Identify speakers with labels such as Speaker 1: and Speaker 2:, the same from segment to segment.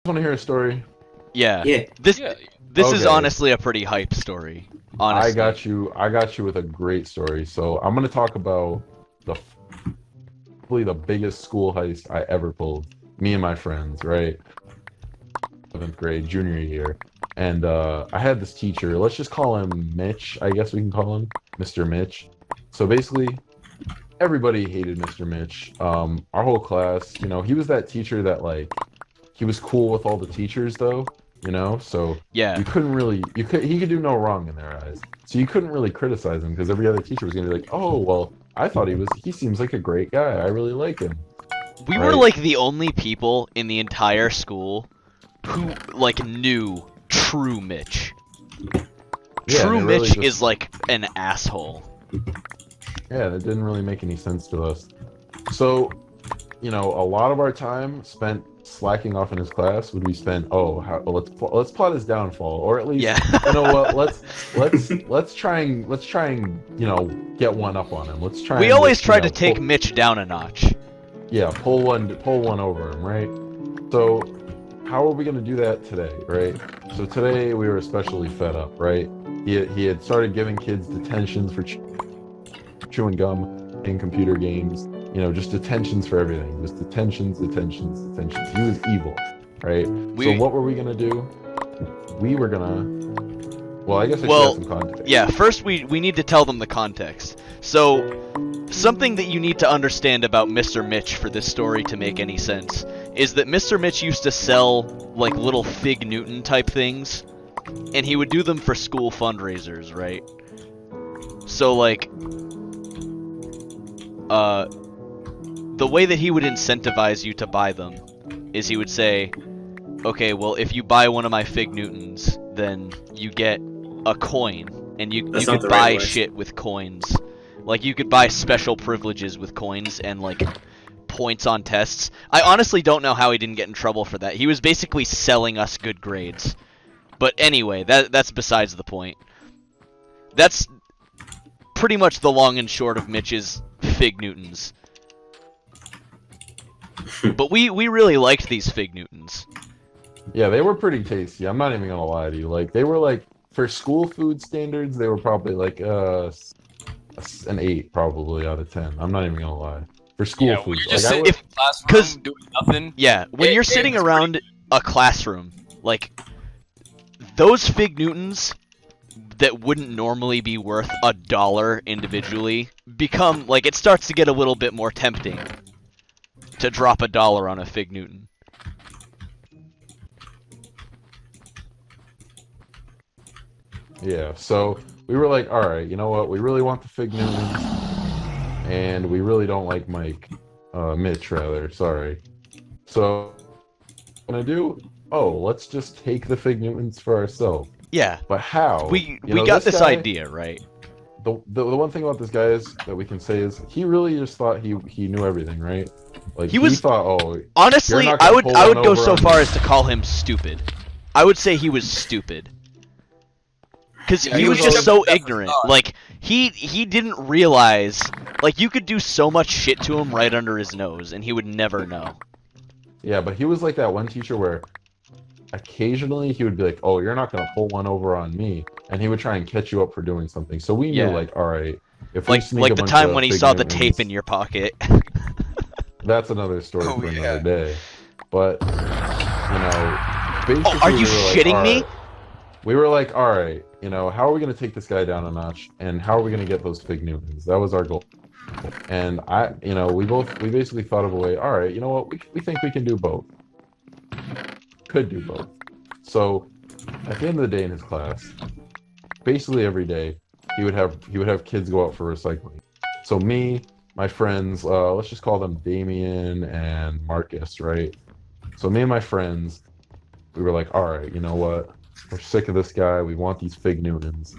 Speaker 1: Want to hear a story?
Speaker 2: Yeah.
Speaker 3: Yeah.
Speaker 2: This is
Speaker 1: Okay.
Speaker 2: honestly a pretty hype story. Honestly.
Speaker 1: I got you with a great story. So I'm gonna talk about probably the biggest school heist I ever pulled. Me and my friends, right? 7th grade, junior year. And I had this teacher, let's just call him Mitch, I guess we can call him Mr. Mitch. So basically, everybody hated Mr. Mitch. Our whole class, he was that teacher that he was cool with all the teachers though, so
Speaker 2: Yeah.
Speaker 1: you couldn't really he could do no wrong in their eyes. So you couldn't really criticize him because every other teacher was gonna be like, oh well, I thought he seems like a great guy. I really like him.
Speaker 2: We were like the only people in the entire school who knew True Mitch.
Speaker 1: Yeah,
Speaker 2: True
Speaker 1: really
Speaker 2: Mitch is like an asshole.
Speaker 1: Yeah, that didn't really make any sense to us. So, a lot of our time spent slacking off in his class would be spent. Let's plot his downfall, or at least you know what? Let's try and get one up on him. Let's try.
Speaker 2: We
Speaker 1: and
Speaker 2: always
Speaker 1: just,
Speaker 2: tried to take Mitch down a notch.
Speaker 1: Yeah, pull one over him, right? So, how are we gonna do that today, right? So today we were especially fed up, right? He had started giving kids detentions for chewing gum in computer games. Just detentions for everything. Just detentions. He was evil, right? So what were we gonna do? We were gonna. Well, I guess I should have some context.
Speaker 2: Yeah, first we need to tell them the context. So, something that you need to understand about Mr. Mitch for this story to make any sense is that Mr. Mitch used to sell little Fig Newton type things, and he would do them for school fundraisers, right? So the way that he would incentivize you to buy them is he would say, okay, well, if you buy one of my Fig Newtons, then you get a coin, and you could buy shit with coins. You could buy special privileges with coins and, points on tests. I honestly don't know how he didn't get in trouble for that. He was basically selling us good grades. But anyway, that's besides the point. That's pretty much the long and short of Mitch's Fig Newtons. But we really liked these Fig Newtons.
Speaker 1: Yeah, they were pretty tasty. I'm not even gonna lie to you. They were for school food standards, they were probably an 8 probably out of 10. I'm not even gonna lie. For school food,
Speaker 4: when you're just sitting in the classroom doing nothing.
Speaker 2: Yeah, when you're sitting around a classroom, those Fig Newtons that wouldn't normally be worth $1 individually become it starts to get a little bit more tempting to drop $1 on a Fig Newton.
Speaker 1: Yeah, so we were like, all right, you know what? We really want the Fig Newtons, and we really don't like Mitch, rather. Sorry. So, what I'm gonna do? Oh, let's just take the Fig Newtons for ourselves.
Speaker 2: Yeah.
Speaker 1: But how?
Speaker 2: We got this idea, right?
Speaker 1: The one thing about this guy is that we can say is he really just thought he knew everything, right?
Speaker 2: He
Speaker 1: thought, oh,
Speaker 2: honestly, I would go so far as to call him stupid. I would say he was stupid. Because he was just so ignorant. He didn't realize, you could do so much shit to him right under his nose, and he would never know.
Speaker 1: Yeah, but he was like that one teacher where occasionally he would be like, oh, you're not going to pull one over on me. And he would try and catch you up for doing something. So we knew, all right, if we sneak
Speaker 2: the time when he saw the tape in your pocket.
Speaker 1: That's another story for another day. But, basically...
Speaker 2: Oh, are you shitting me?
Speaker 1: We were like, all right, how are we going to take this guy down a notch? And how are we going to get those Fig Newtons? That was our goal. And we basically thought of a way, all right, you know what? We think we can do both. Could do both. So, at the end of the day in his class, basically every day, he would have kids go out for recycling. So me, my friends, let's just call them Damien and Marcus, right? So me and my friends, we were like, all right, you know what? We're sick of this guy. We want these Fig Newtons.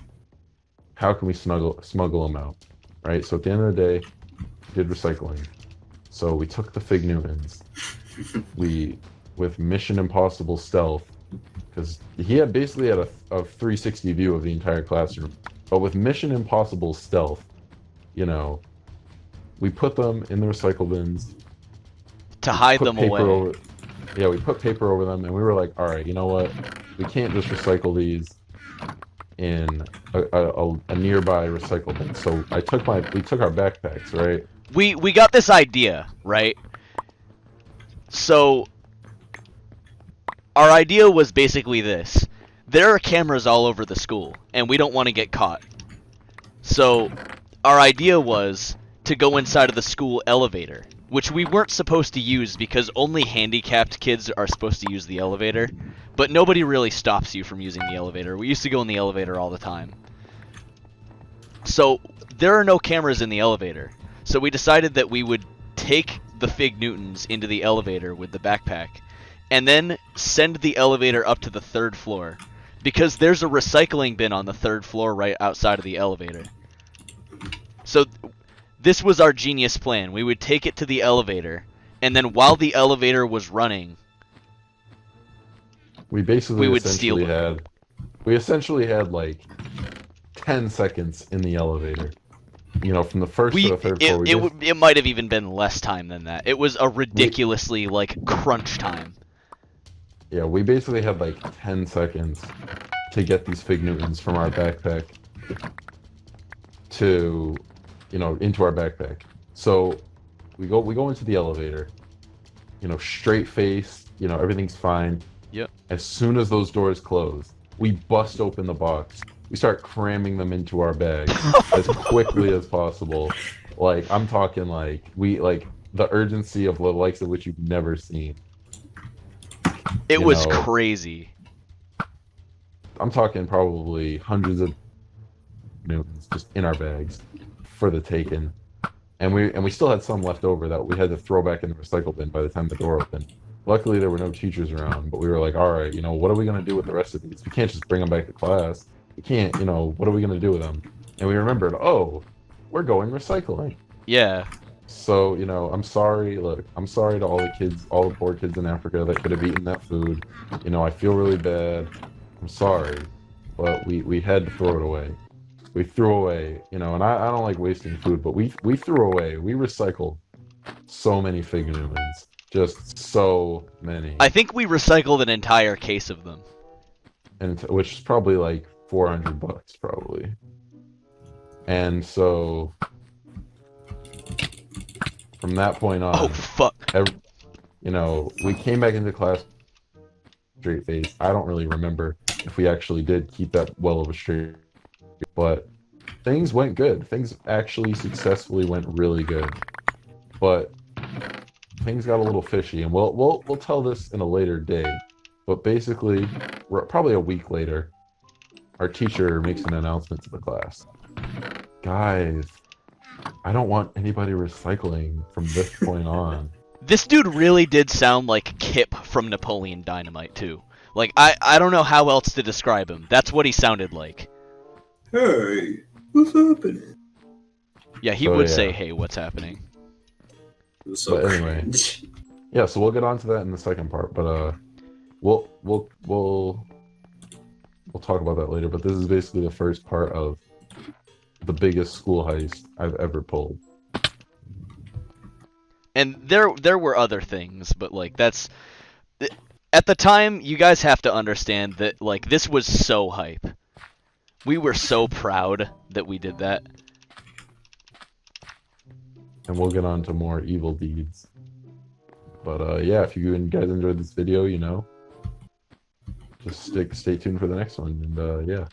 Speaker 1: How can we smuggle them out, right? So at the end of the day, we did recycling. So we took the Fig Newtons. With Mission Impossible stealth, because he basically had a 360 view of the entire classroom. But with Mission Impossible stealth, we put them in the recycle bins
Speaker 2: to hide them away.
Speaker 1: yeah, we put paper over them, and we were like, all right, you know what? We can't just recycle these in a nearby recycle bin. So we took our backpacks, right?
Speaker 2: We got this idea, right? So our idea was basically this. There are cameras all over the school, and we don't want to get caught. So our idea was to go inside of the school elevator, which we weren't supposed to use because only handicapped kids are supposed to use the elevator, but nobody really stops you from using the elevator. We used to go in the elevator all the time. So there are no cameras in the elevator. So we decided that we would take the Fig Newtons into the elevator with the backpack, and then send the elevator up to the 3rd floor, because there's a recycling bin on the 3rd floor right outside of the elevator. So this was our genius plan. We would take it to the elevator, and then while the elevator was running,
Speaker 1: we basically
Speaker 2: would steal them.
Speaker 1: We essentially had like 10 seconds in the elevator. You know, from the first to the 3rd floor.
Speaker 2: It might have even been less time than that. It was a ridiculously like crunch time.
Speaker 1: Yeah, we basically had like 10 seconds to get these Fig Newtons from our backpack to, you know, into our backpack. So we go into the elevator, you know, straight face, you know, everything's fine.
Speaker 2: Yep.
Speaker 1: As soon as those doors close, we bust open the box. We start cramming them into our bags as quickly as possible. Like, I'm talking like the urgency of the likes of which you've never seen.
Speaker 2: It was crazy.
Speaker 1: I'm talking probably hundreds of Newtons just in our bags for the taking. And we still had some left over that we had to throw back in the recycle bin by the time the door opened. Luckily, there were no teachers around, but we were like, all right, you know, what are we going to do with the rest of these? We can't just bring them back to class. We can't, you know, what are we going to do with them? And we remembered, oh, we're going recycling.
Speaker 2: Yeah.
Speaker 1: So, you know, I'm sorry. Look, I'm sorry to all the kids, all the poor kids in Africa that could have eaten that food. You know, I feel really bad. I'm sorry. But we had to throw it away. We threw away, you know, and I don't like wasting food, but we threw away. We recycled so many Fig Newtons. Just so many.
Speaker 2: I think we recycled an entire case of them.
Speaker 1: And which is probably like $400 probably. And so from that point on,
Speaker 2: oh fuck,
Speaker 1: you know, we came back into class straight face. I don't really remember if we actually did keep that well of a straight, but things went good. Things actually successfully went really good, but things got a little fishy, and we'll tell this in a later day. But basically, probably a week later, our teacher makes an announcement to the class. Guys, I don't want anybody recycling from this point on.
Speaker 2: This dude really did sound like Kip from Napoleon Dynamite, too. Like, I don't know how else to describe him. That's what he sounded like.
Speaker 3: Hey, what's happening?
Speaker 2: Yeah, he would say, hey, what's happening?
Speaker 3: So
Speaker 1: but anyway, yeah, so we'll get on to that in the second part, but we'll talk about that later. But this is basically the first part of the biggest school heist I've ever pulled.
Speaker 2: And there were other things, but like that's at the time you guys have to understand that like this was so hype. We were so proud that we did that.
Speaker 1: And we'll get on to more evil deeds. But yeah, if you guys enjoyed this video, you know, just stay tuned for the next one. And yeah.